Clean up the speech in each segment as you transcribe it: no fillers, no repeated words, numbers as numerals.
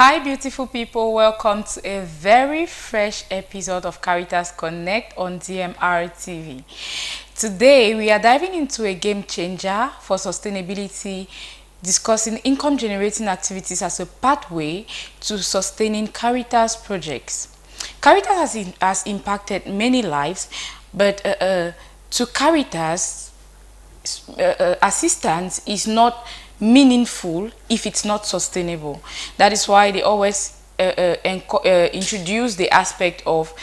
Hi, beautiful people. Welcome to a very fresh episode of Caritas Connect on DMR TV. Today, we are diving into a game changer for sustainability, discussing income generating activities as a pathway to sustaining Caritas projects. Caritas has impacted many lives, but to Caritas, assistance is not meaningful if it's not sustainable. That is why they always introduce the aspect of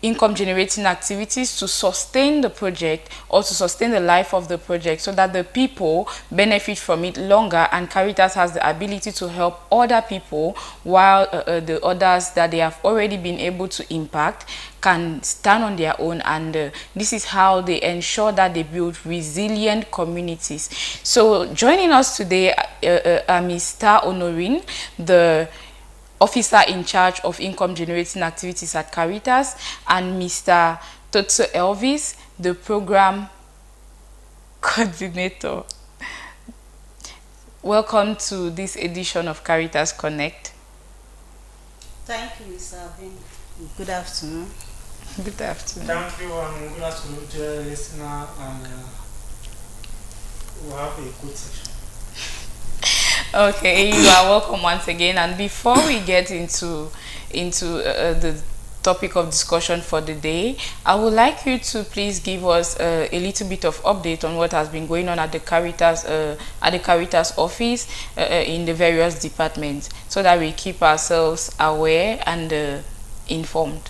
income generating activities to sustain the project or to sustain the life of the project, so that the people benefit from it longer and Caritas has the ability to help other people, while the others that they have already been able to impact can stand on their own. And this is how they ensure that they build resilient communities. So joining us today are Mr. Honorine, the officer in charge of income generating activities at Caritas, and Mr. Totso Elvis, the program coordinator. Welcome to this edition of Caritas Connect. Thank you, Mr. Abin. Good afternoon. Good afternoon. Thank you, and good afternoon to the listener, and we'll have a good session. Okay, you are welcome once again. And before we get into the topic of discussion for the day, I would like you to please give us a little bit of update on what has been going on at the Caritas office in the various departments, so that we keep ourselves aware and informed.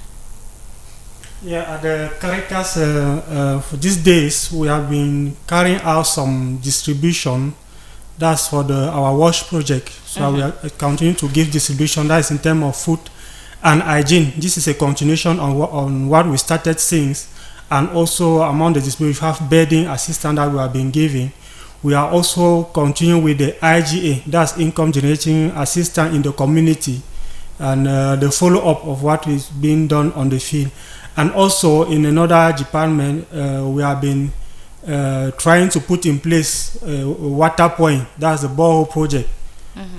Yeah, at the Caritas, for these days, we have been carrying out some distribution. That's for our wash project. So we are continuing to give distribution. That is in terms of food and hygiene. This is a continuation on what we started since. And also among the distribution, we have bedding assistance that we have been giving. We are also continuing with the IGA, that's income generating assistance in the community, and the follow-up of what is being done on the field. And also in another department, we have been trying to put in place a water point. That's the borehole project,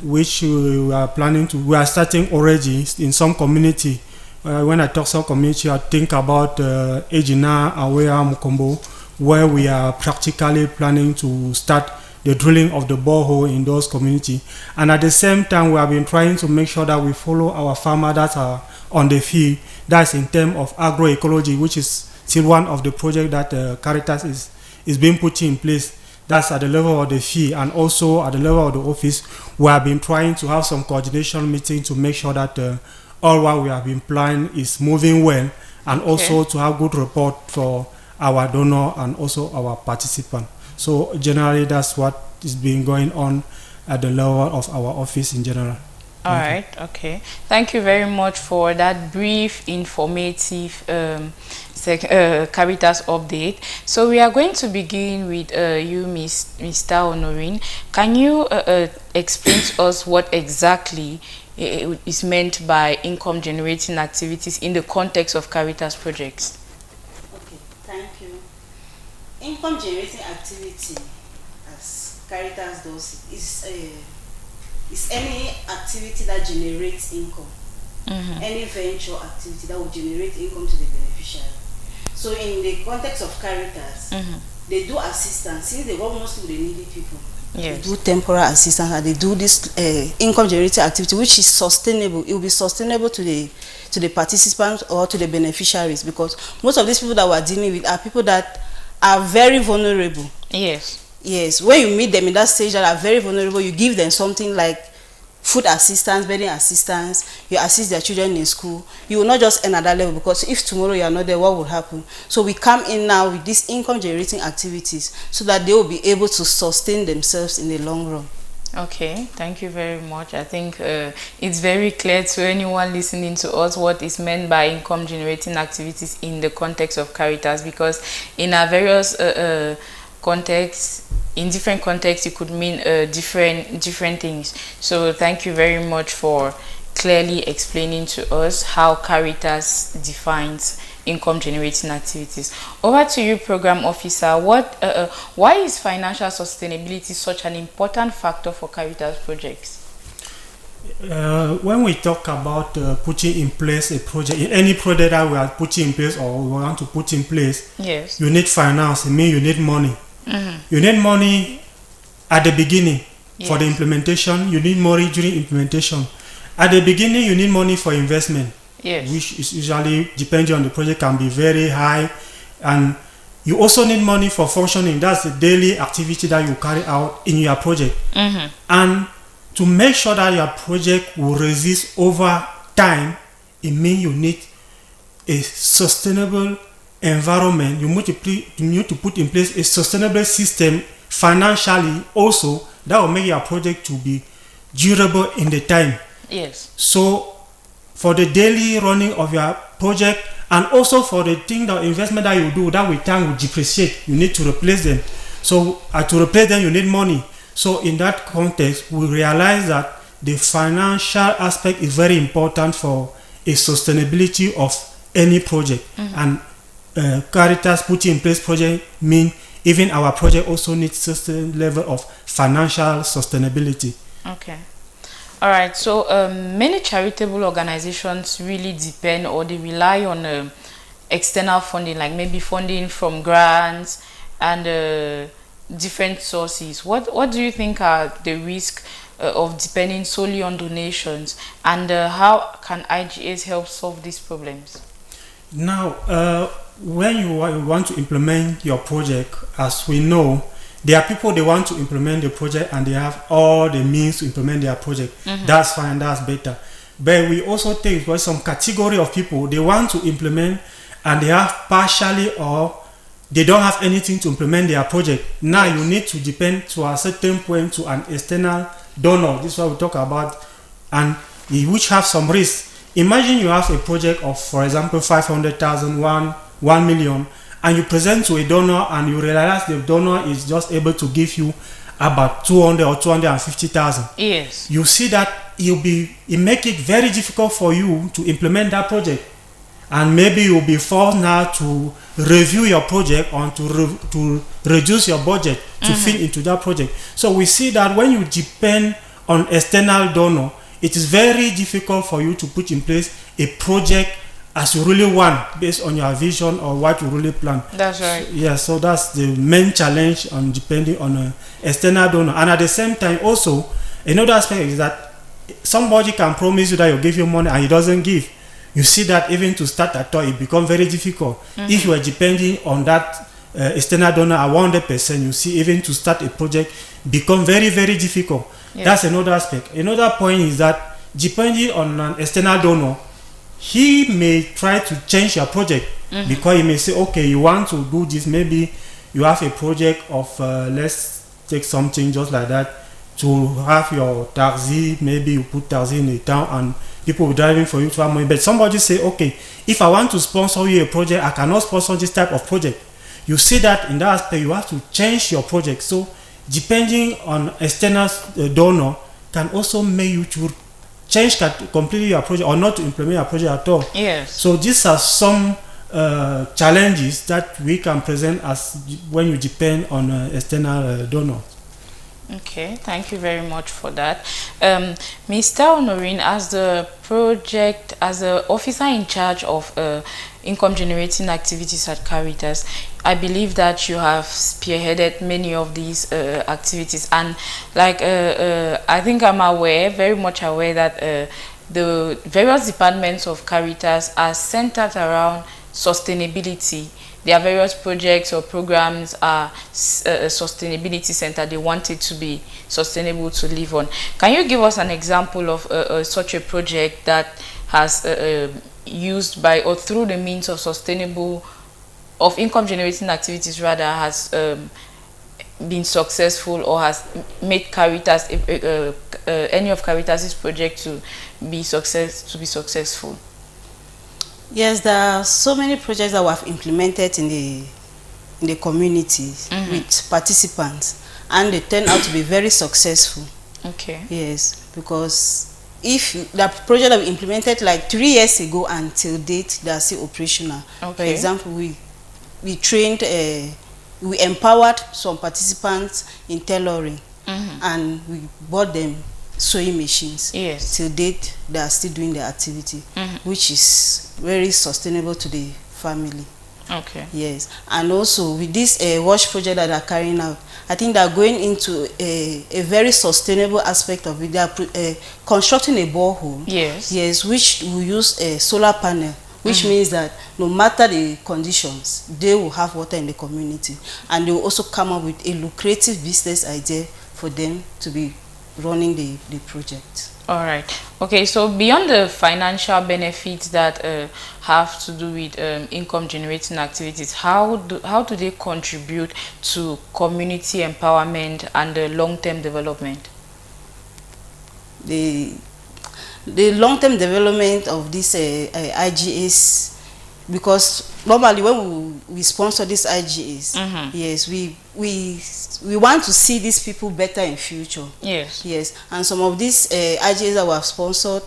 which we are planning to. We are starting already in some community. When I talk some community, I think about Ejina, Awea, Mukombo, where we are practically planning to start the drilling of the borehole in those communities. And at the same time, we have been trying to make sure that we follow our farmers that are on the field. That's in terms of agroecology, which is still one of the projects that Caritas is being put in place. That's at the level of the fee, and also at the level of the office. We have been trying to have some coordination meeting to make sure that all what we have been planning is moving well, and also to have good report for our donor and also our participant. So generally, that's what is being going on at the level of our office in general. All right. Okay. Thank you very much for that brief, informative Caritas update. So we are going to begin with you, Mr. Honorine. Can you explain to us what exactly is meant by income generating activities in the context of Caritas projects? Okay, thank you. Income generating activity, as Caritas does, is any activity that generates income. Any venture activity that will generate income to the beneficiary. So in the context of Caritas, they do assistance. Since they work mostly with the needy people, yes, they do temporary assistance, and they do this income generating activity, which is sustainable. It will be sustainable to the participants or to the beneficiaries, because most of these people that we are dealing with are people that are very vulnerable. Yes. Yes, when you meet them in that stage that are very vulnerable, you give them something like food assistance, bedding assistance, you assist their children in school. You will not just end at that level, because if tomorrow you are not there, what will happen? So we come in now with these income generating activities so that they will be able to sustain themselves in the long run. Okay, thank you very much. I think it's very clear to anyone listening to us what is meant by income generating activities in the context of Caritas, because in our various contexts, in different contexts, it could mean different things. So thank you very much for clearly explaining to us how Caritas defines income generating activities. Over to you, program officer. Why is financial sustainability such an important factor for Caritas projects? When we talk about putting in place a project, in any project that we are putting in place or we want to put in place, Yes. you need finance. It means you need money. You need money at the beginning for the Yes. implementation. You need money during implementation. At the beginning, you need money for investment, Yes. which is usually, depending on the project, can be very high. And you also need money for functioning. That's the daily activity that you carry out in your project. And to make sure that your project will resist over time, it means you need a sustainable environment. You need to put in place a sustainable system financially also that will make your project to be durable in the time. Yes. So for the daily running of your project and also for the thing, the investment that you do, that with time will depreciate, you need to replace them. So to replace them, you need money. So in that context, we realize that the financial aspect is very important for a sustainability of any project. And Caritas putting in place project mean even our project also needs certain level of financial sustainability. Okay. All right. So many charitable organizations really depend or they rely on external funding, like maybe funding from grants and different sources. What do you think are the risk of depending solely on donations, and how can IGAs help solve these problems? Now, when you want to implement your project, as we know, there are people they want to implement the project and they have all the means to implement their project. That's fine, that's better. But we also take some category of people they want to implement and they have partially or they don't have anything to implement their project. Now you need to depend to a certain point to an external donor. This is what we talk about, and which have some risk. Imagine you have a project of, for example, 500,000, 1 million, and you present to a donor and you realize the donor is just able to give you about 200 or 250,000. Yes. You see that it make it very difficult for you to implement that project, and maybe you'll be forced now to review your project or to reduce your budget to fit into that project. So we see that when you depend on external donor, it is very difficult for you to put in place a project as you really want based on your vision or what you really plan. That's right. Yeah, so that's the main challenge on depending on an external donor. And at the same time also, another aspect is that somebody can promise you that he'll give you money and he doesn't give. You see that even to start at all, it becomes very difficult. If you are depending on that external donor at 100%, you see even to start a project become very, very difficult. Yeah. That's another aspect. Another point is that depending on an external donor, he may try to change your project because he may say, okay, you want to do this, maybe you have a project of let's take something just like that to have your taxi, maybe you put taxi in the town and people will driving for you to have money. But somebody say, okay, if I want to sponsor you a project, I cannot sponsor this type of project. You see that in that aspect, you have to change your project. So depending on external donor can also make you to change completely your project or not to implement your project at all. Yes. So these are some challenges that we can present as when you depend on external donors. Okay, thank you very much for that. Mr. Honorine, as the officer in charge of income generating activities at Caritas, I believe that you have spearheaded many of these activities, and like I think I'm very much aware that the various departments of Caritas are centered around sustainability. Their various projects or programs are sustainability centered. They want it to be sustainable to live on. Can you give us an example of such a project that has used by or through the means of income generating activities rather has been successful or has made Caritas any of Caritas's project to be successful? Yes, there are so many projects that we have implemented in the community with participants, and they turn out to be very successful. Okay. Yes, because if the project that we implemented like 3 years ago until date, they are still operational. Okay. For example, we trained, we empowered some participants in tailoring, and we bought them sewing machines. Yes. Till date, they are still doing their activity, which is very sustainable to the family. Okay. Yes, and also with this wash project that they are carrying out, I think they are going into a very sustainable aspect of it. They are constructing a borehole. Yes. Yes, which will use a solar panel, which means that no matter the conditions, they will have water in the community, and they will also come up with a lucrative business idea for them to be running the project. All right. Okay. So beyond the financial benefits that have to do with income generating activities, how do they contribute to community empowerment and long-term development? The long-term development of this IGAs, because normally when we sponsor these IGAs, yes, we want to see these people better in future. Yes. Yes, and some of these IGAs that were sponsored,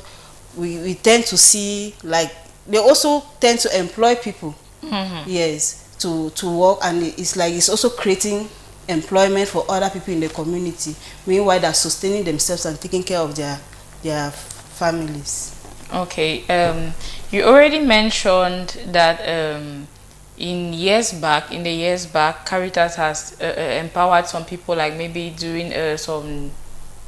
we tend to see, like, they also tend to employ people. Yes, to work, and it's also creating employment for other people in the community. Meanwhile, they're sustaining themselves and taking care of their families. Okay. You already mentioned that in the years back, Caritas has empowered some people, like maybe doing some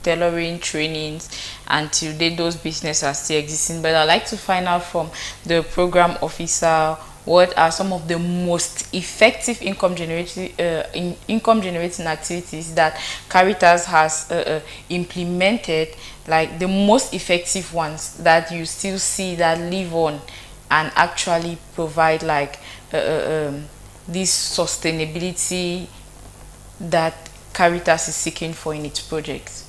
tailoring trainings, until those businesses are still existing. But I'd like to find out from the program officer, what are some of the most effective income generating activities that Caritas has implemented, like the most effective ones that you still see that live on and actually provide like this sustainability that Caritas is seeking for in its projects?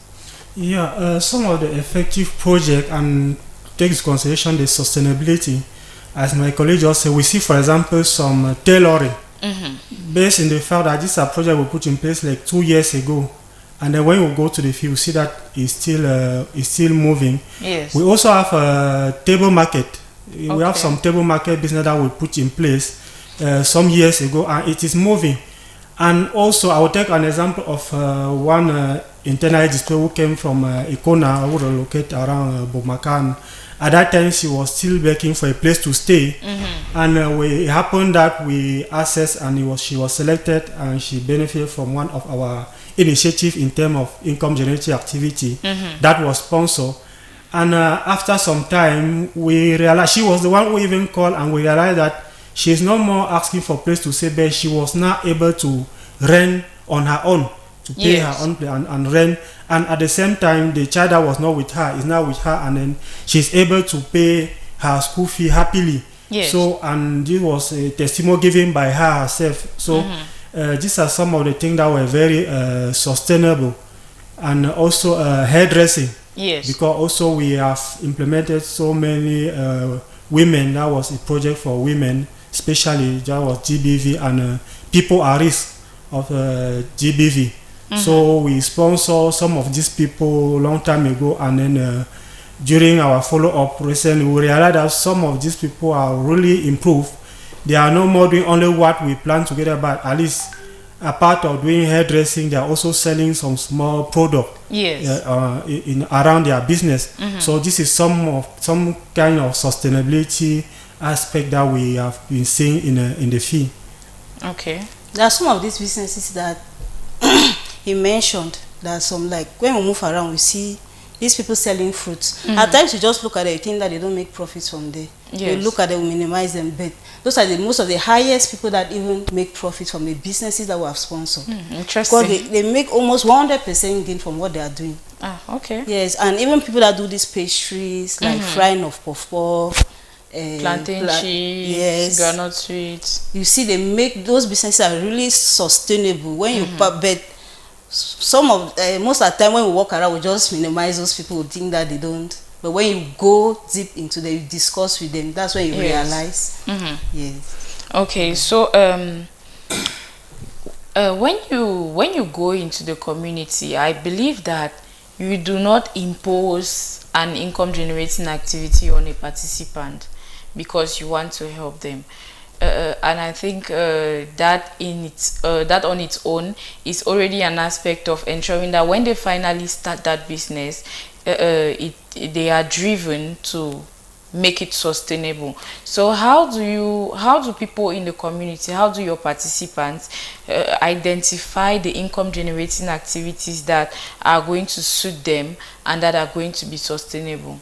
Yeah, some of the effective project and takes consideration the sustainability. As my colleague just said, we see, for example, some tailoring based in the fact that this is a project we put in place like 2 years ago, and then when we go to the field, we see that it's still moving. Yes. We also have a table market. We have some table market business that we put in place some years ago, and it is moving. And also, I will take an example of one internal display who came from Ikona, who relocated around Bomakan. At that time, she was still working for a place to stay, and it happened that we accessed, and she was selected, and she benefited from one of our initiatives in terms of income generating activity that was sponsored. And after some time, we realized she was the one who even called, and we realized that she is no more asking for place to stay, but she was now able to rent on her own, to pay her own and rent, and at the same time the child that was not with her is now with her, and then she's able to pay her school fee happily. Yes. So, and this was a testimony given by her herself. So these are some of the things that were very sustainable. And also hairdressing. Yes. Because also we have implemented so many women. That was a project for women, especially that was GBV, and people at risk of GBV. So we sponsor some of these people long time ago, and then during our follow-up recently, we realized that some of these people are really improved. They are no more doing only what we plan together, but at least a part of doing hairdressing, they are also selling some small product in around their business. So this is some kind of sustainability aspect that we have been seeing in the field. Okay. There are some of these businesses that he mentioned. There are some, like when we move around, we see these people selling fruits. At times you just look at it, you think that they don't make profits from there. You look at them, we minimize them, but those are the most of the highest people that even make profits from the businesses that we have sponsored. Interesting. Because they make almost 100% gain from what they are doing. Ah, okay. Yes, and even people that do these pastries, like frying of puff-puff, plantain cheese, yes, granite sweets. You see, they make those businesses are really sustainable. When you but some of most of the time when we walk around, we just minimize those people who think that they don't. But when you go deep into them, you discuss with them, that's when you realize. Yes. Okay, so when you go into the community, I believe that you do not impose an income generating activity on a participant because you want to help them. And I think that on its own is already an aspect of ensuring that when they finally start that business, they are driven to make it sustainable. So how do people in the community, how do your participants identify the income generating activities that are going to suit them and that are going to be sustainable?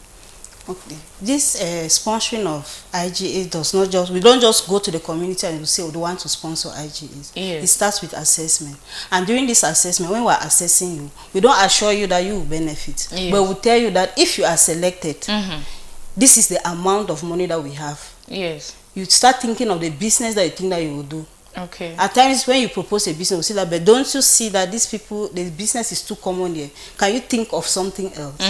Okay. This sponsoring of IGA does not just, we don't just go to the community and we say we want to sponsor IGAs. Yes. It starts with assessment. And during this assessment, when we're assessing you, we don't assure you that you will benefit. Yes. But we tell you that if you are selected, this is the amount of money that we have. Yes. You start thinking of the business that you think that you will do. Okay. At times when you propose a business, we say that, but don't you see that these people, the business is too common here? Can you think of something else?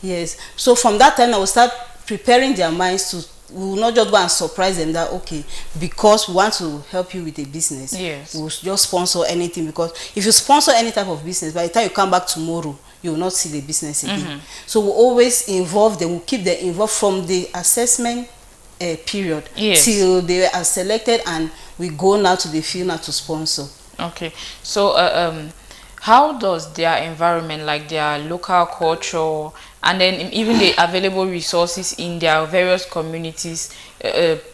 Yes. So from that time, I will start preparing their minds to, we will not just go and surprise them that, okay, because we want to help you with a business, yes, we'll just sponsor anything. Because if you sponsor any type of business, by the time you come back tomorrow, you will not see the business again. So we'll always involve them, we'll keep them involved from the assessment period, yes, till they are selected, and we go now to the field now to sponsor. Okay. So how does their environment, like their local culture, and then even the available resources in their various communities,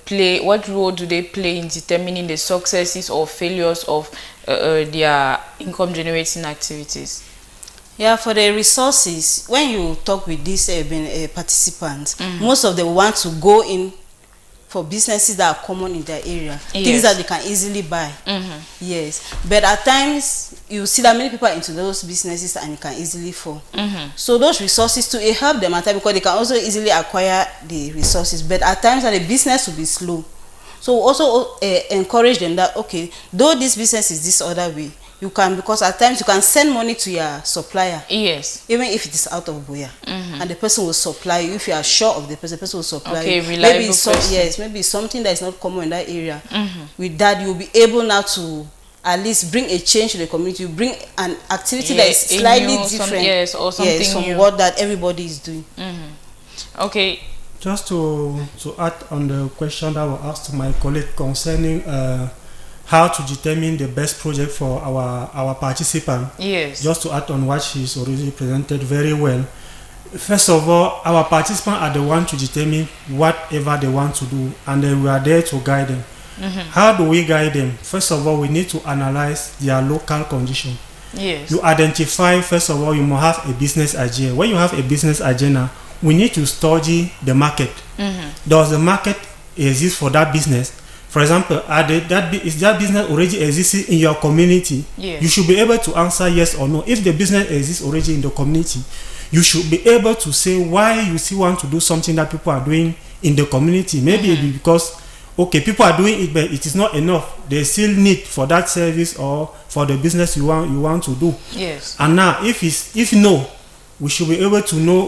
play, what role do they play in determining the successes or failures of their income generating activities? Yeah, for the resources, when you talk with these participants, most of them want to go in for businesses that are common in their area, yes, things that they can easily buy. Yes, but at times you see that many people are into those businesses and you can easily fall. So those resources to help them at times, because they can also easily acquire the resources, but at times that the business will be slow. So we also encourage them that, okay, though this business is this other way, you can, because at times you can send money to your supplier, yes, even if it is out of Buea, and the person will supply you. If you are sure of the person will supply okay, you. Reliable Maybe person. yes, maybe something that is not common in that area. With that, you'll be able now to at least bring a change to the community. You bring an activity that is slightly different, yes, or something from new, what that everybody is doing. Okay. Just to add on the question that was asked to my colleague concerning how to determine the best project for our participant. Yes. Just to add on what she's already presented very well. First of all, our participants are the ones to determine whatever they want to do, and then we are there to guide them. How do we guide them? First of all, we need to analyze their local condition. Yes. You identify, first of all, you must have a business idea. When you have a business agenda, we need to study the market. Does the market exist for that business? For example, is that business already existing in your community? Yes. You should be able to answer yes or no. If the business exists already in the community, you should be able to say why you still want to do something that people are doing in the community. Maybe it be because, okay, people are doing it, but it is not enough. They still need for that service or for the business you want to do. Yes. And now, if no, we should be able to know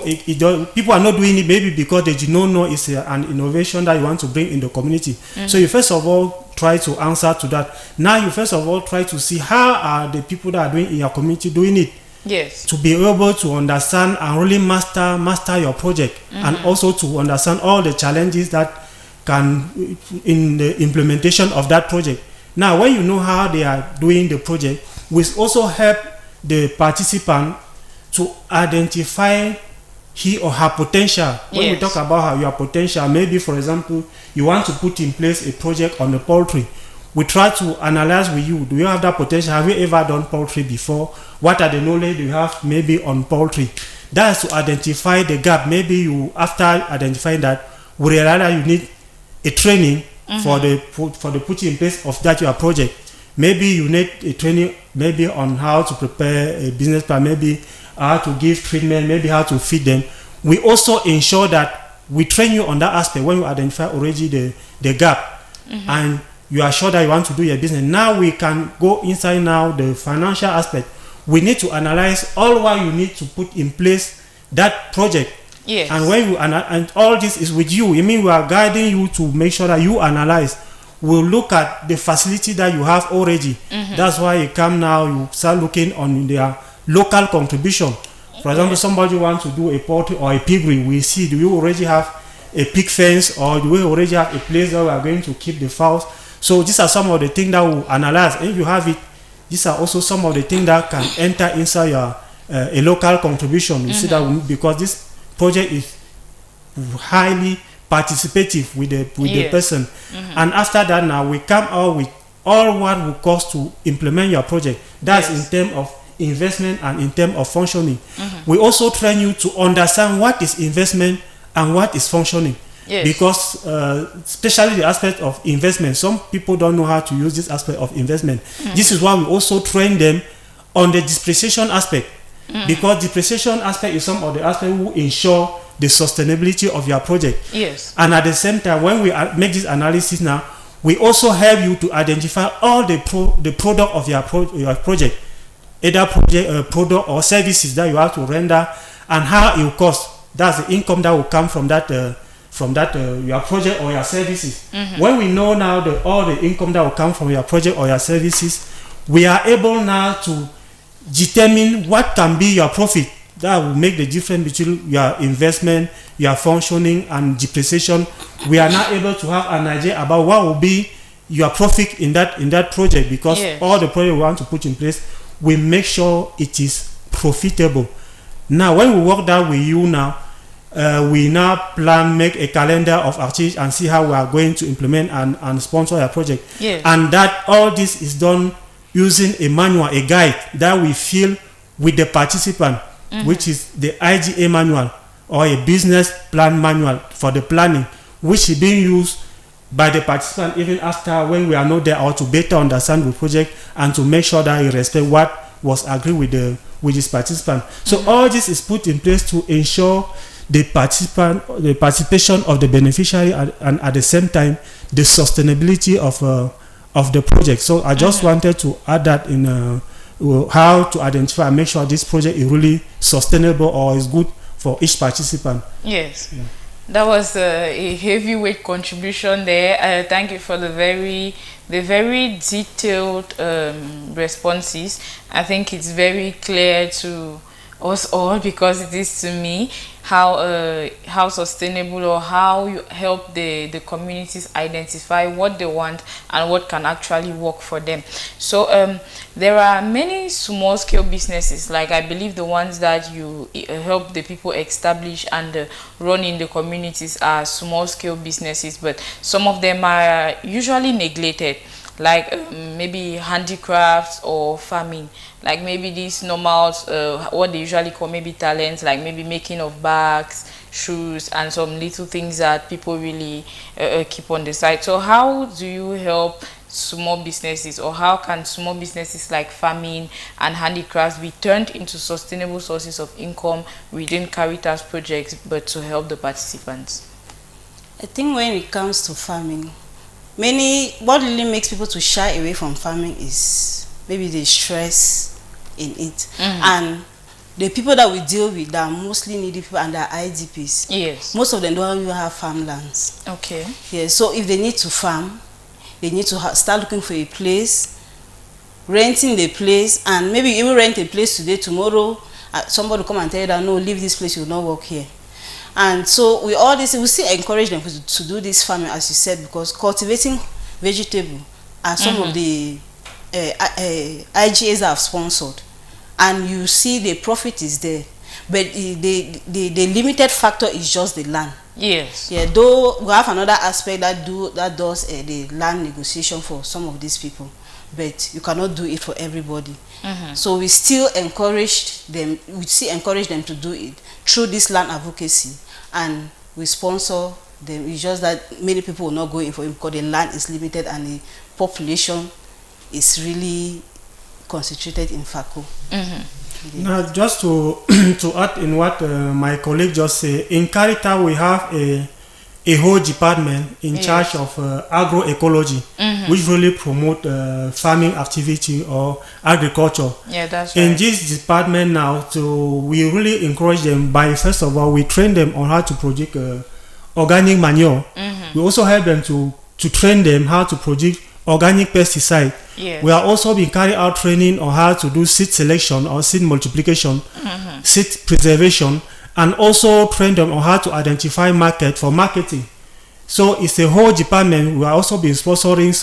people are not doing it maybe because they do not know it's an innovation that you want to bring in the community. So you first of all try to answer to that. Now you first of all try to see how are the people that are doing in your community doing it. Yes. To be able to understand and really master your project, and also to understand all the challenges that can in the implementation of that project. Now when you know how they are doing the project, we also help the participant to identify he or her potential. When we talk about your potential, maybe for example you want to put in place a project on the poultry, we try to analyze with you, do you have that potential? Have you ever done poultry before? What are the knowledge you have maybe on poultry? That's to identify the gap. Maybe you, after identifying that, we realize that you need a training for the putting in place of that your project. Maybe you need a training maybe on how to prepare a business plan, maybe how to give treatment, maybe how to feed them. We also ensure that we train you on that aspect when you identify already the gap, and you are sure that you want to do your business. Now we can go inside now the financial aspect. We need to analyze all what you need to put in place that project. Yes. And when you and all this is with you, I mean we are guiding you to make sure that you analyze. We'll look at the facility that you have already. That's why you come now, you start looking on their local contribution. For example, somebody wants to do a poultry or a piggery. We see, do you already have a pig fence, or do we already have a place that we are going to keep the fowls? So these are some of the things that we'll analyze. And if you have it, these are also some of the things that can enter inside your a local contribution. You see that because this project is highly participative with the person. And after that, now we come out with all what will cost to implement your project. That's in terms of investment and in terms of functioning. We also train you to understand what is investment and what is functioning. Because especially the aspect of investment, some people don't know how to use this aspect of investment. This is why we also train them on the depreciation aspect, because depreciation aspect is some of the aspects who ensure the sustainability of your project. And at the same time, when we make this analysis now, we also help you to identify all the product of your project, either product or services that you have to render, and how it will cost. That's the income that will come from that your project or your services. When we know now all the income that will come from your project or your services, we are able now to determine what can be your profit. That will make the difference between your investment, your functioning, and depreciation. We are now able to have an idea about what will be your profit in that project, because all the project we want to put in place, we make sure it is profitable. Now, when we work that with you now, we now make a calendar of activities and see how we are going to implement and sponsor your project. And that all this is done using a manual, a guide that we fill with the participant, which is the IGA manual or a business plan manual for the planning, which is being used by the participant even after when we are not there, or to better understand the project and to make sure that you respect what was agreed with this participant. So all this is put in place to ensure the participation of the beneficiary and at the same time the sustainability of the project. So I just wanted to add that in how to identify and make sure this project is really sustainable or is good for each participant. That was a heavyweight contribution there. Thank you for the very detailed responses. I think it's very clear to us all, because it is to me, how sustainable, or how you help the communities identify what they want and what can actually work for them. So there are many small scale businesses, like I believe the ones that you help the people establish and run in the communities are small scale businesses, but some of them are usually neglected, like maybe handicrafts or farming, like maybe these normal what they usually call maybe talents, like maybe making of bags, shoes, and some little things that people really keep on the side. So how do you help small businesses, or how can small businesses like farming and handicrafts be turned into sustainable sources of income within Caritas projects, but to help the participants? I think when it comes to farming, what really makes people to shy away from farming is maybe the stress in it. And the people that we deal with, that are mostly needy people and are IDPs. Most of them don't even have farmlands. So if they need to farm, they need to start looking for a place, renting the place, and maybe even rent a place today, tomorrow somebody will come and tell you that no, leave this place, you will not work here. And so we still encourage them to do this farming, as you said, because cultivating vegetable are some of the IGAs that have sponsored, and you see the profit is there, but the limited factor is just the land. Though we have another aspect that does the land negotiation for some of these people, but you cannot do it for everybody. So we still encourage them to do it through this land advocacy, and we sponsor them. It's just that many people will not go in for it because the land is limited and the population is really concentrated in Fako. Now, just to add in what my colleague just said, in Caritas we have a whole department in charge of agroecology, which really promote farming activity or agriculture. That's right. In this department now, we really encourage them by, first of all, we train them on how to produce organic manure. We also help them to train them how to produce organic pesticide. We are also been carrying out training on how to do seed selection or seed multiplication, seed preservation, and also train them on how to identify market for marketing. So it's a whole department. We are also been sponsoring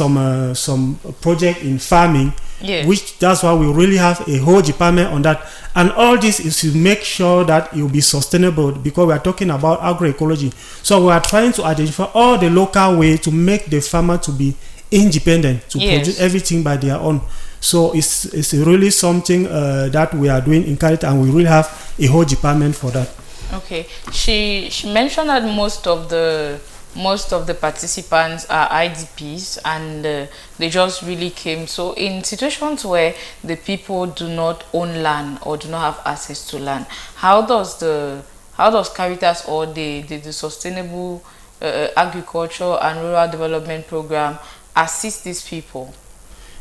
some project in farming Yes. Which that's why we really have a whole department on that. And all this is to make sure that it will be sustainable, because we are talking about agroecology. So we are trying to identify all the local way to make the farmer to be independent, to produce everything by their own. So it's really something that we are doing in Caritas, and we really have a whole department for that. Okay. She mentioned that most of the participants are IDPs, and they just really came. So in situations where the people do not own land or do not have access to land, how does Caritas or the Sustainable Agriculture and Rural Development Program assist these people?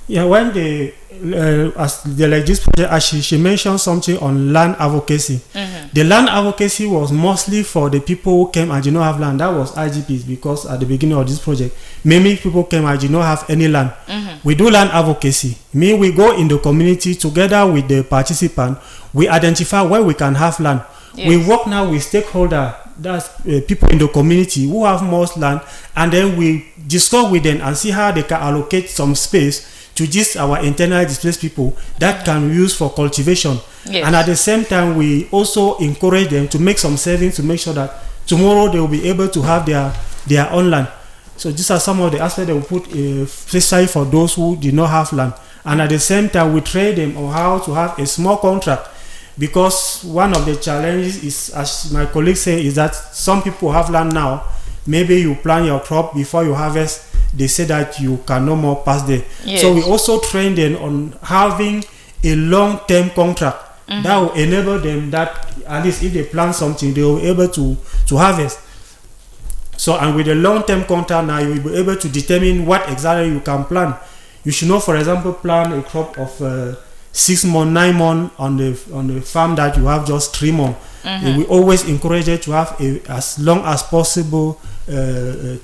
Yeah, when as the like this project, as she mentioned something on land advocacy. The land advocacy was mostly for the people who came and did not have land. That was IGPs, because at the beginning of this project, many people came and did not have any land. We do land advocacy. We go in the community together with the participant. We identify where we can have land. We work now with stakeholders, that's people in the community who have most land, and then we discuss with them and see how they can allocate some space to just our internally displaced people that can use for cultivation. And at the same time, we also encourage them to make some savings to make sure that tomorrow they will be able to have their own land. So these are some of the aspects that we put precisely for those who did not have land. And at the same time, we train them on how to have a small contract, because one of the challenges is, as my colleague say, is that some people have land now. Maybe you plant your crop, before you harvest, they say that you can no more pass there. So we also train them on having a long-term contract that will enable them that at least if they plant something, they will be able to harvest. So, and with a long-term contract now, you will be able to determine what exactly you can plant. You should not, for example, plant a crop of 6 months, 9 months on the farm that you have just 3 months. We always encourage you to have as long as possible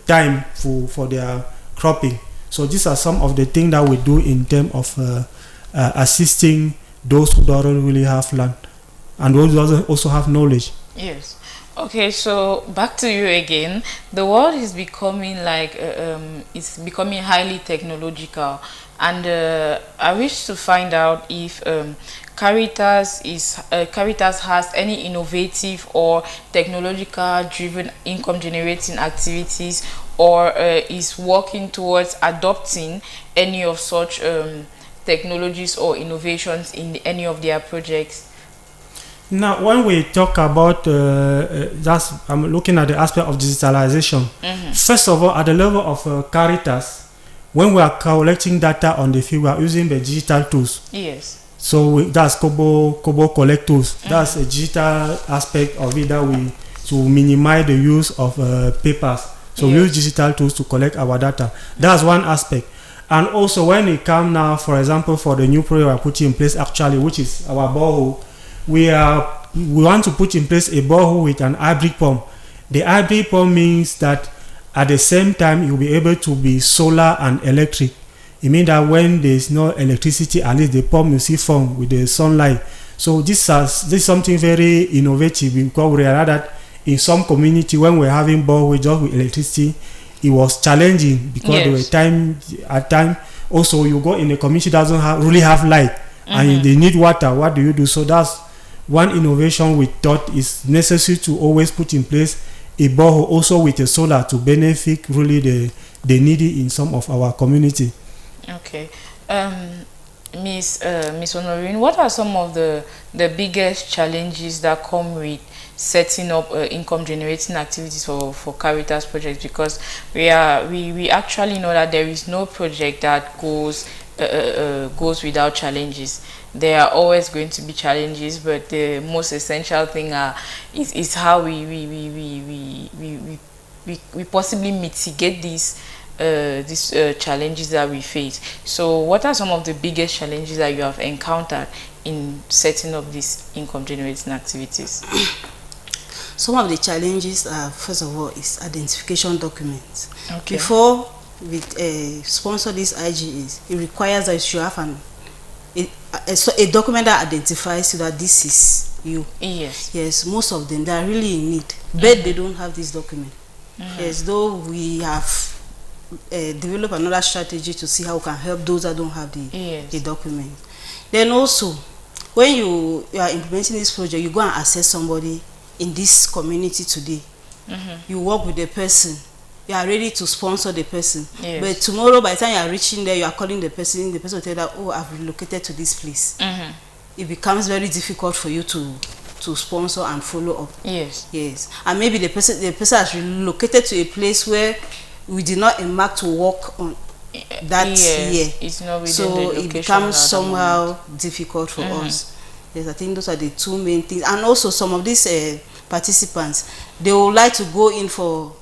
time for their cropping. So these are some of the things that we do in terms of assisting those who don't really have land and those who doesn't also have knowledge. Yes. Okay, so back to you again. The world is becoming it's becoming highly technological, and I wish to find out if Caritas has any innovative or technological driven income generating activities, or is working towards adopting any of such technologies or innovations in any of their projects. Now, when we talk about I'm looking at the aspect of digitalization. First of all, at the level of Caritas, when we are collecting data on the field, we are using the digital tools. Yes. So that's Kobo Collect tools. That's a digital aspect of it that we to minimize the use of papers. So we use digital tools to collect our data. That's one aspect. And also when it comes now, for example, for the new project we are putting in place actually, which is our borehole, we want to put in place a borehole with an hybrid pump. The hybrid pump means that at the same time you'll be able to be solar and electric. It means that when there is no electricity, at least the pump will see form with the sunlight. So this is something very innovative, because we realize that in some community when we're having borehole just with electricity, it was challenging because there were time also you go in a community that doesn't really have light and they need water. What do you do? So that's one innovation we thought is necessary to always put in place a borehole also with a solar to benefit really the needy in some of our community. Okay. Miss Honorine, what are some of the biggest challenges that come with setting up income generating activities for Caritas projects? Because we actually know that there is no project that goes without challenges. There are always going to be challenges, but the most essential thing is how we possibly mitigate these challenges that we face. So what are some of the biggest challenges that you have encountered in setting up these income generating activities? Some of the challenges are, first of all, is identification documents. Okay. Before we sponsor these IGEs, it requires that you have a document that identifies you that this is you. Yes. Yes, most of them, they are really in need, but they don't have this document. Yes, though we have develop another strategy to see how we can help those that don't have Yes. the document. Then also, when you are implementing this project, you go and assess somebody in this community today. You work with the person, you are ready to sponsor the person. Yes. But tomorrow, by the time you are reaching there, you are calling the person will tell you that, oh, I've relocated to this place. It becomes very difficult for you to sponsor and follow up. Yes. Yes. And maybe the person has relocated to a place where we did not embark to work on that year. It's not within so the location it becomes at the somehow moment. difficult for us. Yes, I think those are the two main things. And also some of these participants, they would like to go in for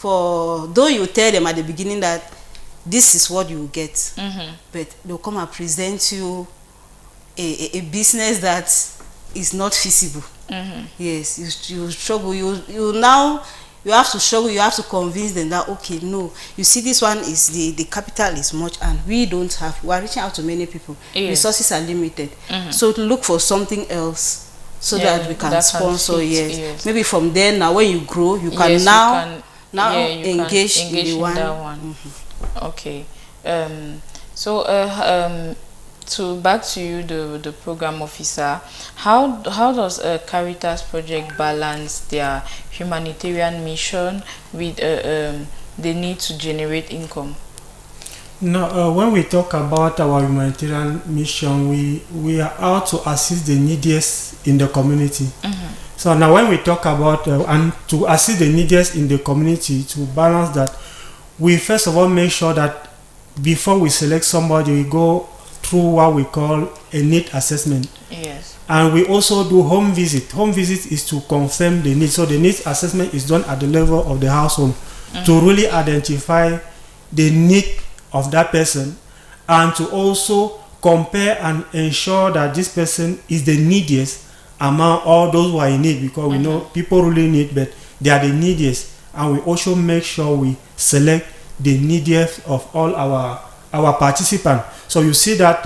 though you tell them at the beginning that this is what you will get, but they'll come and present you a business that is not feasible. Yes, you struggle. You have to struggle. You have to convince them that, okay, no, you see, this one is the capital is much, and we don't have. We are reaching out to many people. Yes. Resources are limited, so to look for something else so that we can sponsor. Yes, maybe from there now, when you grow, you can now engage in the one. That one. Okay. So back to you, the program officer. How does a Caritas project balance their humanitarian mission with the need to generate income? Now, when we talk about our humanitarian mission, we are out to assist the neediest in the community. So now when we talk about and to assist the neediest in the community, to balance that, we first of all make sure that before we select somebody, we go through what we call a need assessment. Yes. And we also do home visit. Home visit is to confirm the need. So the needs assessment is done at the level of the household to really identify the need of that person, and to also compare and ensure that this person is the neediest among all those who are in need, because we know people really need, but they are the neediest. And we also make sure we select the neediest of all our participants. So you see that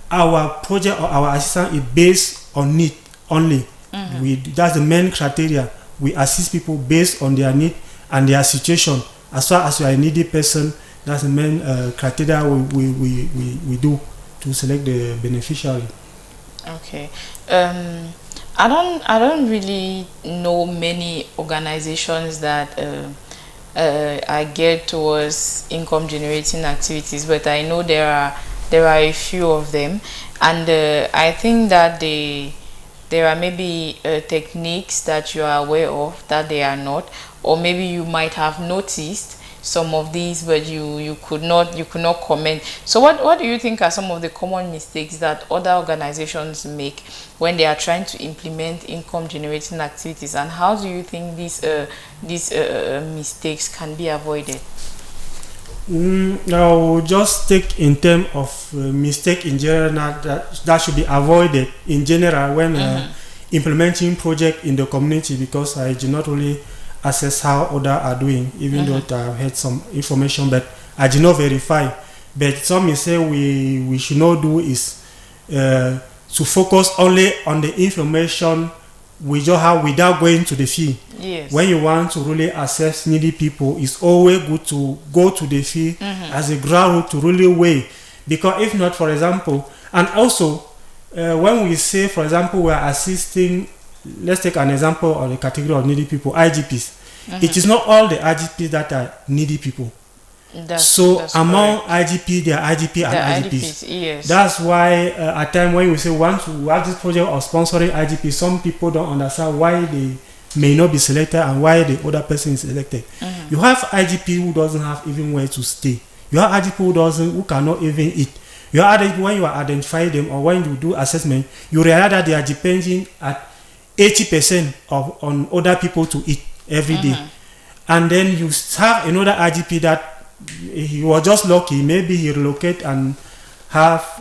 our project or our assistance is based on need only. That's the main criteria. We assist people based on their need and their situation. As far as you are a needy person, that's the main criteria we do to select the beneficiary. Okay. I don't really know many organizations that are geared towards income generating activities, but I know there are a few of them, and I think that there are maybe techniques that you are aware of that they are not, or maybe you might have noticed some of these, but you could not comment. So what do you think are some of the common mistakes that other organizations make when they are trying to implement income generating activities, and how do you think these mistakes can be avoided? Now, just take in terms of mistake in general that should be avoided in general when implementing project in the community, because I do not really assess how others are doing, even though I've had some information, but I did not verify. But some may say we should not do is to focus only on the information we just have without going to the field. Yes. When you want to really assess needy people, it's always good to go to the field as a ground to really weigh. Because if not, for example, and also when we say, for example, we are assisting, let's take an example of the category of needy people, IGPs. It is not all the IGPs that are needy people. That's among correct. IGP, there are IGP and IGPs. Yes. That's why at times when we say want to have this project of sponsoring IGP, some people don't understand why they may not be selected and why the other person is selected. You have IGP who doesn't have even where to stay. You have IGP who cannot even eat. You have IGP, when you identify them or when you do assessment, you realize that they are depending at 80% on other people to eat every day. And then you have another IGP that he was just lucky, maybe he relocated and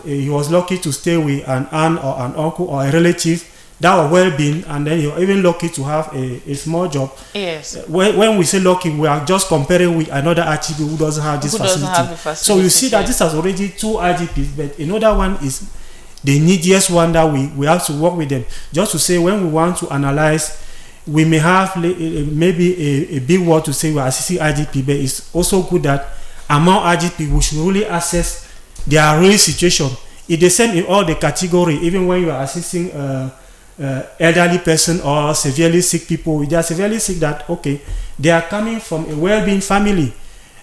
he was lucky to stay with an aunt or an uncle or a relative that was well-being, and then you're even lucky to have a small job. Yes. When we say lucky, we are just comparing with another IGP who doesn't have this facility. So you see that this has already two IGPs, but another one is the neediest one that we have to work with them. Just to say, when we want to analyze we may have maybe a big word to say we are assisting IDP, but it's also good that among IDP we should really assess their real situation. It's the same in all the category. Even when you are assisting elderly person or severely sick people, they are severely sick that okay, they are coming from a well-being family,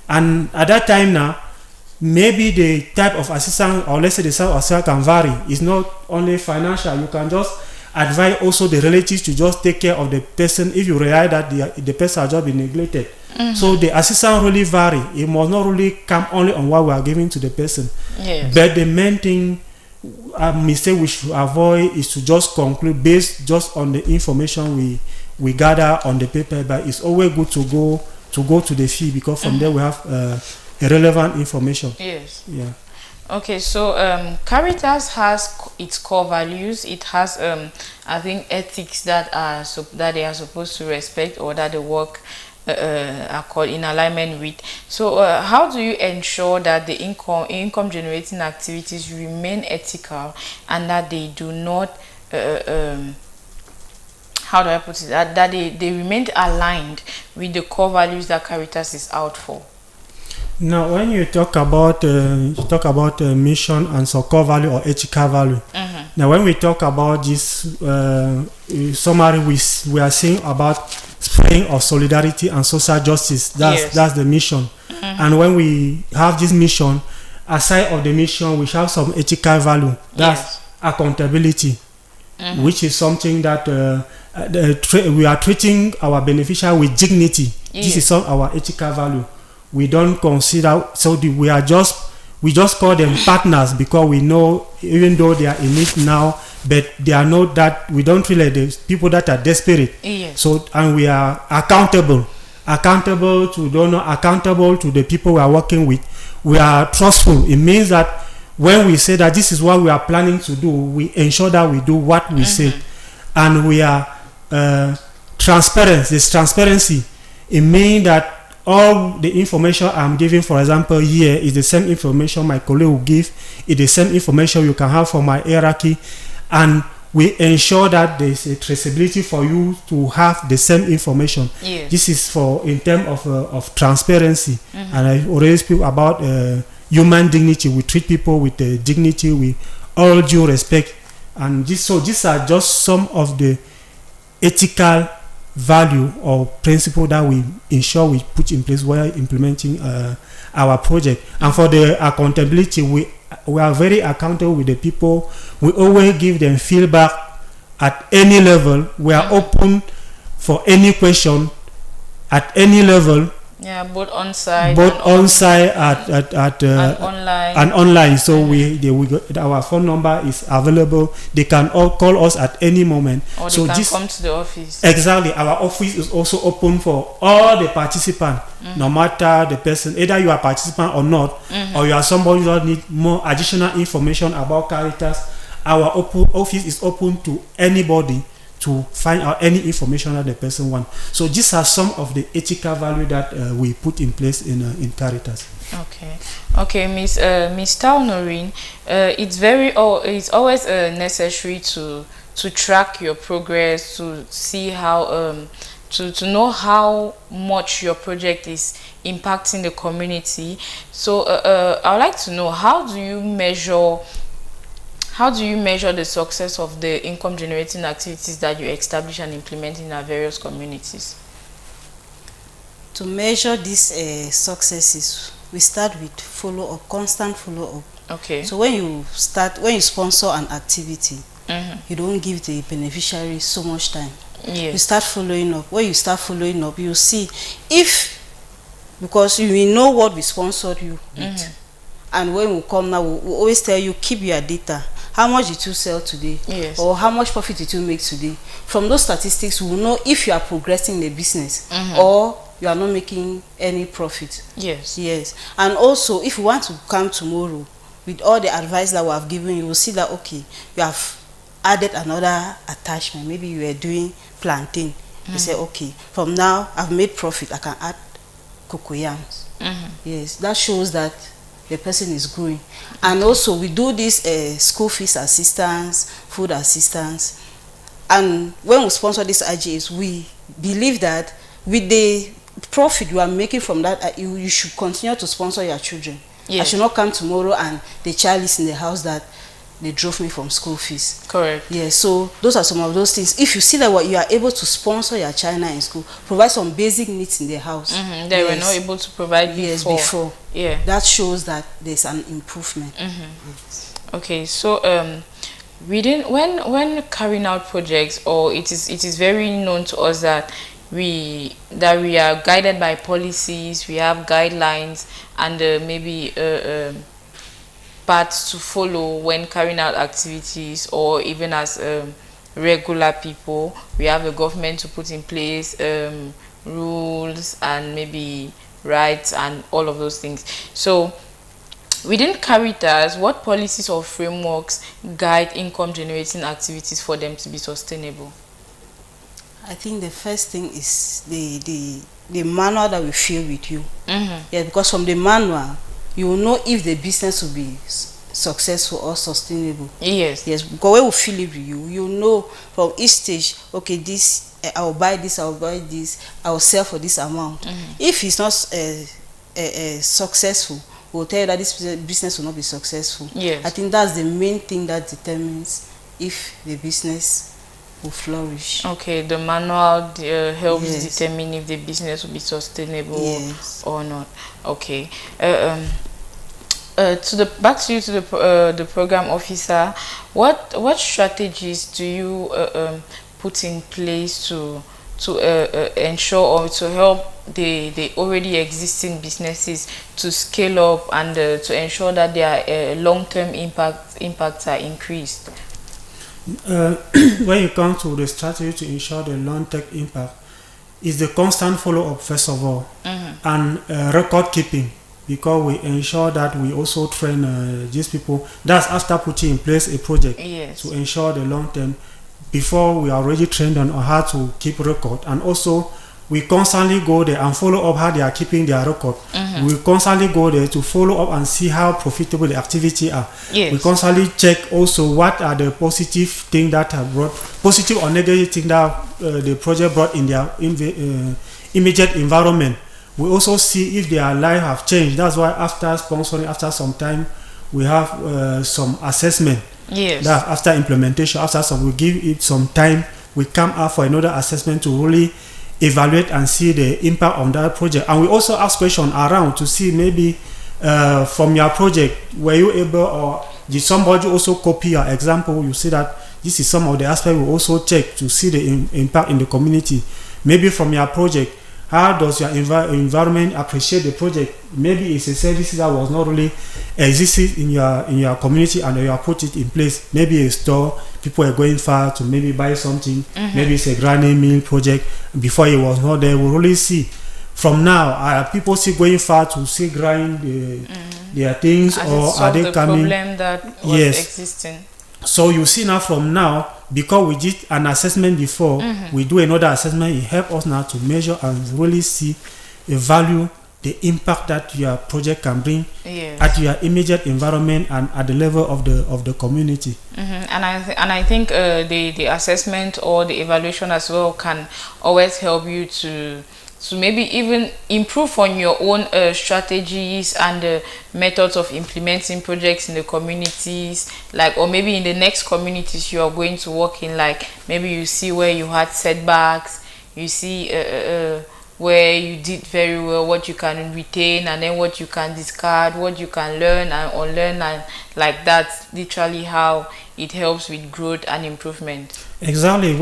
and at that time now, maybe the type of assistance or let's say the size of assistance can vary. It's not only financial. You can just advise also the relatives to just take care of the person if you realize that the person has just been neglected. So the assistance really vary. It must not really come only on what we are giving to the person. Yes. But the main thing, a mistake we should avoid is to just conclude based just on the information we gather on the paper. But it's always good to go to the fee, because from there we have relevant information. Yes. Yeah. Okay, so Caritas has its core values. It has, I think, ethics that they are supposed to respect, or that the work are called in alignment with. So, how do you ensure that the income generating activities remain ethical and that they do not, how do I put it, that they remain aligned with the core values that Caritas is out for? Now, when you talk about mission and so core value or ethical value, now when we talk about this summary, we are saying about spreading of solidarity and social justice. That's the mission. And when we have this mission, aside of the mission, we have some ethical value. That's accountability, which is something that we are treating our beneficiary with dignity. This is our ethical value. We don't consider, we just call them partners, because we know even though they are in need now, but they are not that, we don't really the people that are desperate. So, and we are accountable to donor, accountable to the people we are working with. We are trustful. It means that when we say that this is what we are planning to do, we ensure that we do what we say, and we are transparent. This transparency, it means that all the information I'm giving, for example, here is the same information my colleague will give. It's the same information you can have for my hierarchy, and we ensure that there is a traceability for you to have the same information. This is for in terms of transparency, and I already speak about human dignity. We treat people with dignity, with all due respect, and these are just some of the ethical value or principle that we ensure we put in place while implementing our project. And for the accountability, we are very accountable with the people. We always give them feedback at any level. We are open for any question at any level. Yeah, both on site and online. So our phone number is available. They can all call us at any moment. Or they can come to the office. Exactly. Our office is also open for all the participants, no matter the person, either you are a participant or not, or you are somebody that need more additional information about Caritas. Our office is open to anybody to find out any information that the person wants. So these are some of the ethical value that we put in place in Caritas. Okay, Miss Taunorine, it's always necessary to track your progress, to see how to know how much your project is impacting the community. So I would like to know, how do you measure the success of the income generating activities that you establish and implement in our various communities? To measure these successes, we start with constant follow-up. Okay. So when you sponsor an activity, you don't give the beneficiary so much time. You start following up. When you start following up, you see because you will know what we sponsored you with. And when we come now, we always tell you, keep your data. How much did you sell today? Or how much profit did you make today? From those statistics, we will know if you are progressing the business or you are not making any profit. Yes. And also, if you want to come tomorrow with all the advice that we have given you, will see that, okay, you have added another attachment. Maybe you were doing plantain. You say, okay, from now I've made profit, I can add cocoyams. Yes, that shows that the person is growing. And also we do this school fees assistance, food assistance, And when we sponsor these IGAs, we believe that with the profit you are making from that, you should continue to sponsor your children. Yes. I should not come tomorrow and the child is in the house that they drove me from school fees. Correct. Yeah, so those are some of those things. If you see that what you are able to sponsor your child now in school, provide some basic needs in the house. They were not able to provide before. Yes, before. Yeah. That shows that there's an improvement. Okay, so when carrying out projects, or it is very known to us that we are guided by policies, we have guidelines, and maybe paths to follow when carrying out activities, or even as regular people, we have the government to put in place rules and maybe rights and all of those things. So within Caritas, what policies or frameworks guide income generating activities for them to be sustainable? I think the first thing is the manual that we share with you. Yeah, because from the manual you will know if the business will be successful or sustainable. Yes. Yes, because when we fill it with you, you know from each stage, okay, this I will buy this, I will buy this, I will sell for this amount. If it's not successful, we'll tell you that this business will not be successful. Yes. I think that's the main thing that determines if the business will flourish. Okay, the manual helps Yes. determine if the business will be sustainable Yes. or not. Okay. Back to you, to the program officer. What strategies do you put in place to ensure or to help the already existing businesses to scale up and to ensure that their long-term impacts are increased? When you come to the strategy to ensure the long-term impact, is the constant follow-up first of all, and record keeping, because we ensure that we also train these people. That's after putting in place a project. Yes. To ensure the long-term, before we are already trained on how to keep record, and also we constantly go there and follow up how they are keeping their record. We constantly go there to follow up and see how profitable the activity are. Yes. We constantly check also what are the positive things that have brought, positive or negative things that the project brought in their immediate environment. We also see if their life have changed. That's why after sponsoring, after some time, we have some assessment. Yes. That after implementation, after some, we give it some time, we come out for another assessment to really evaluate and see the impact on that project. And we also ask questions around to see maybe from your project, were you able, or did somebody also copy your example? You see that this is some of the aspects we also check to see the impact in the community. Maybe from your project, how does your environment appreciate the project? Maybe it's a service that was not really existed in your community, and you have put it in place. Maybe a store, people are going far to maybe buy something. Maybe it's a granny meal project. Before it was not there, we really see. From now, people still going far to see grind their things, As or are they the coming? problem that was existing? So you see now, from now, because we did an assessment before, we do another assessment. It helps us now to measure and really see the value, the impact that your project can bring at your immediate environment and at the level of the community. And I think the assessment or the evaluation as well can always help you to maybe even improve on your own strategies and methods of implementing projects in the communities, like, or maybe in the next communities you are going to work in, like maybe you see where you had setbacks, you see where you did very well, what you can retain, and then what you can discard, what you can learn and unlearn, and like that's literally how it helps with growth and improvement. Exactly.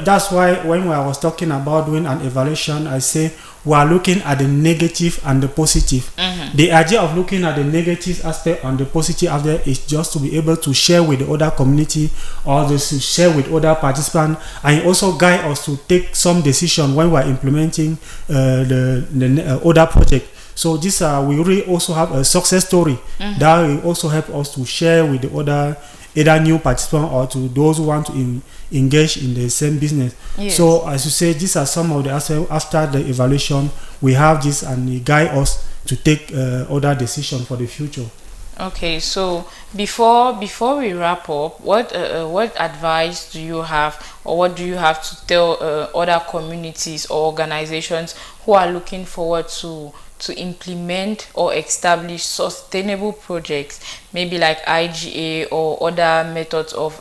That's why when I was talking about doing an evaluation, I say we are looking at the negative and the positive. The idea of looking at the negative aspect and the positive aspect is just to be able to share with the other community, or to share with other participants, and also guide us to take some decision when we are implementing the other project. So this we really also have a success story that will also help us to share with the other, either new participants or to those who want to engage in the same business. Yes. So as you say, these are some of the aspects. After the evaluation, we have this, and it guide us to take other decisions for the future. Okay, so before we wrap up, what advice do you have, or what do you have to tell other communities or organizations who are looking forward to implement or establish sustainable projects, maybe like IGA or other methods of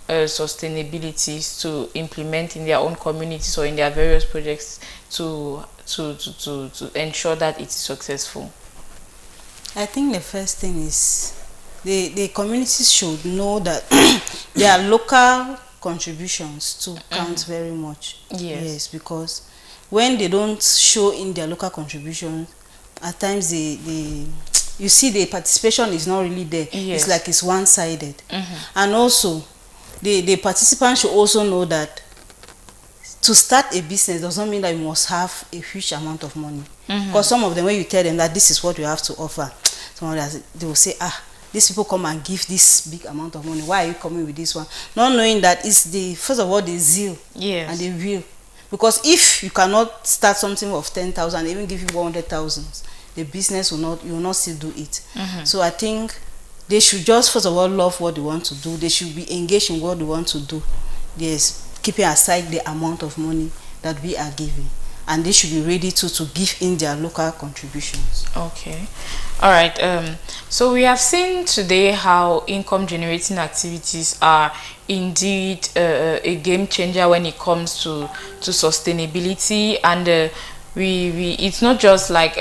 sustainability to implement in their own communities or in their various projects to ensure that it's successful? I think the first thing is the communities should know that their local contributions to count very much. Yes. Because when they don't show in their local contribution, at times you see the participation is not really there. Yes. It's like it's one-sided. And also the participants should also know that to start a business does not mean that you must have a huge amount of money. Because some of them, when you tell them that this is what you have to offer, some of them, they will say, these people come and give this big amount of money, why are you coming with this one? Not knowing that it's the, first of all, the zeal. Yes. And the will. Because if you cannot start something of 10,000, even give you 100,000, the business will not, you will not still do it. So I think they should just, first of all, love what they want to do. They should be engaged in what they want to do. Yes, keeping aside the amount of money that we are giving, and they should be ready to give in their local contributions. Okay, all right. So we have seen today how income generating activities are indeed a game changer when it comes to sustainability, and we it's not just like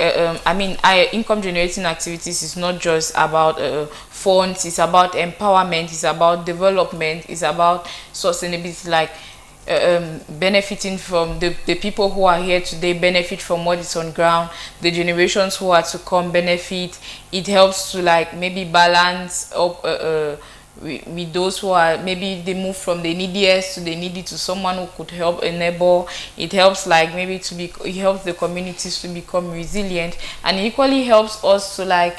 income generating activities is not just about funds. It's about empowerment, it's about development, it's about sustainability, like benefiting from the people who are here today, benefit from what is on ground, the generations who are to come benefit. It helps to like maybe balance up with those who are, maybe they move from the neediest to the needy to someone who could help a neighbor. It helps like maybe it helps the communities to become resilient, and it equally helps us to like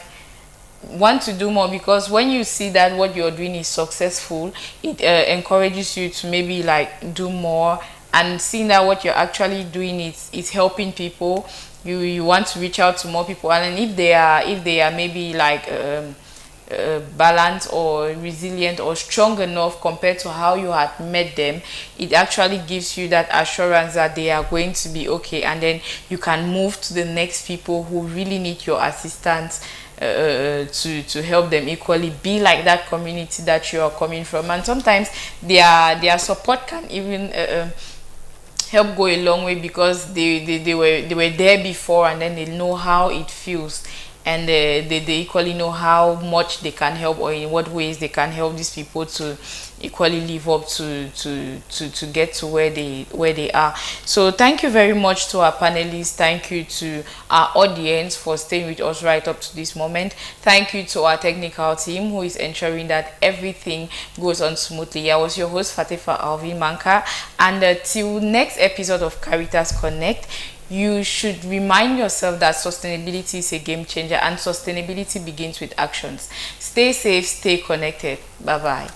want to do more, because when you see that what you're doing is successful, it encourages you to maybe like do more, and seeing that what you're actually doing is helping people, you want to reach out to more people. And if they are maybe like balanced or resilient or strong enough compared to how you had met them, it actually gives you that assurance that they are going to be okay, and then you can move to the next people who really need your assistance to help them equally be like that community that you are coming from. And sometimes their support can even help go a long way, because they were there before, and then they know how it feels, and they equally know how much they can help, or in what ways they can help these people to equally live up to get to where they are. So thank you very much to our panelists. Thank you to our audience for staying with us right up to this moment. Thank you to our technical team who is ensuring that everything goes on smoothly. I was your host, Fatifa Alvin Manka, and till next episode of Caritas Connect, you should remind yourself that sustainability is a game changer, and sustainability begins with actions. Stay safe, stay connected. Bye bye.